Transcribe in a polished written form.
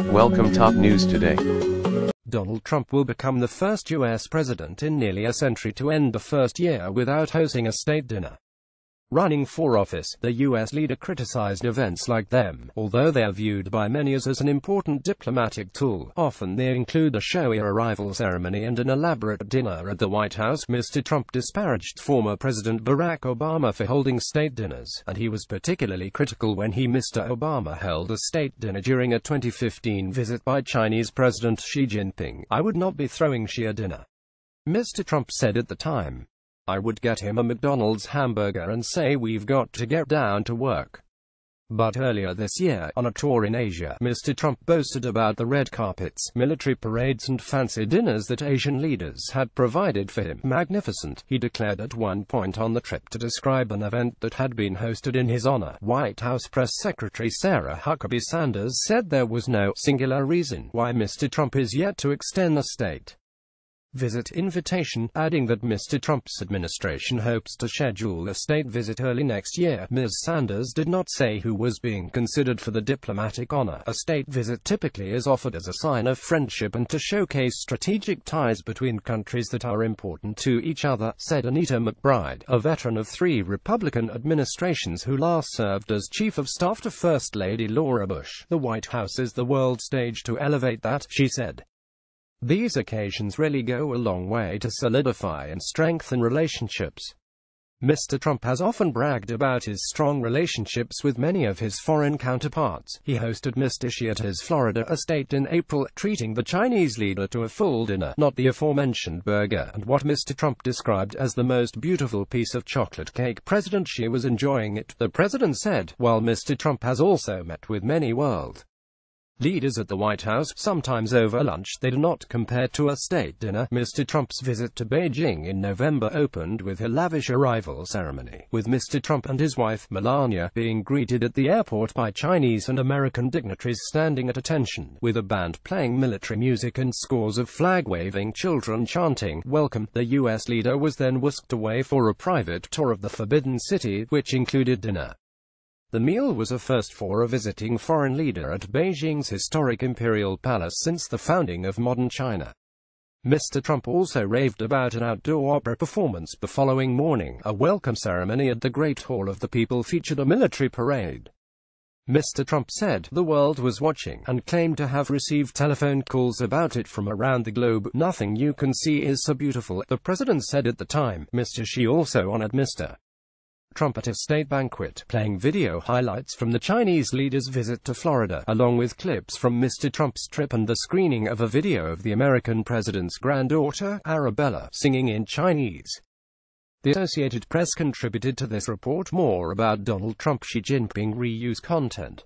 Welcome top news today. Donald Trump will become the first U.S. president in nearly a century to end the first year without hosting a state dinner. Running for office, the U.S. leader criticized events like them, although they are viewed by many as an important diplomatic tool. Often they include a showy arrival ceremony and an elaborate dinner at the White House. Mr. Trump disparaged former President Barack Obama for holding state dinners, and he was particularly critical when Mr. Obama held a state dinner during a 2015 visit by Chinese President Xi Jinping. "I would not be throwing Xi a dinner," Mr. Trump said at the time. "I would get him a McDonald's hamburger and say we've got to get down to work." But earlier this year, on a tour in Asia, Mr. Trump boasted about the red carpets, military parades and fancy dinners that Asian leaders had provided for him. "Magnificent," he declared at one point on the trip to describe an event that had been hosted in his honor. White House Press Secretary Sarah Huckabee Sanders said there was no singular reason why Mr. Trump is yet to extend the state visit invitation, adding that Mr. Trump's administration hopes to schedule a state visit early next year. Ms. Sanders did not say who was being considered for the diplomatic honor. A state visit typically is offered as a sign of friendship and to showcase strategic ties between countries that are important to each other, said Anita McBride, a veteran of 3 Republican administrations who last served as Chief of Staff to First Lady Laura Bush. "The White House is the world stage to elevate that," she said. "These occasions really go a long way to solidify and strengthen relationships." Mr. Trump has often bragged about his strong relationships with many of his foreign counterparts. He hosted Mr. Xi at his Florida estate in April, treating the Chinese leader to a full dinner, not the aforementioned burger, and what Mr. Trump described as the most beautiful piece of chocolate cake. President Xi was enjoying it, the president said, while Mr. Trump has also met with many world leaders at the White House, sometimes over lunch. They do not compare to a state dinner. Mr. Trump's visit to Beijing in November opened with a lavish arrival ceremony, with Mr. Trump and his wife, Melania, being greeted at the airport by Chinese and American dignitaries standing at attention, with a band playing military music and scores of flag-waving children chanting, "Welcome." The U.S. leader was then whisked away for a private tour of the Forbidden City, which included dinner. The meal was a first for a visiting foreign leader at Beijing's historic Imperial Palace since the founding of modern China. Mr. Trump also raved about an outdoor opera performance the following morning. A welcome ceremony at the Great Hall of the People featured a military parade. Mr. Trump said the world was watching, and claimed to have received telephone calls about it from around the globe. "Nothing you can see is so beautiful," the president said at the time. Mr. Xi also honored Mr. Trump at a state banquet, playing video highlights from the Chinese leader's visit to Florida, along with clips from Mr. Trump's trip and the screening of a video of the American president's granddaughter, Arabella, singing in Chinese. The Associated Press contributed to this report. More about Donald Trump. Xi Jinping reuse content.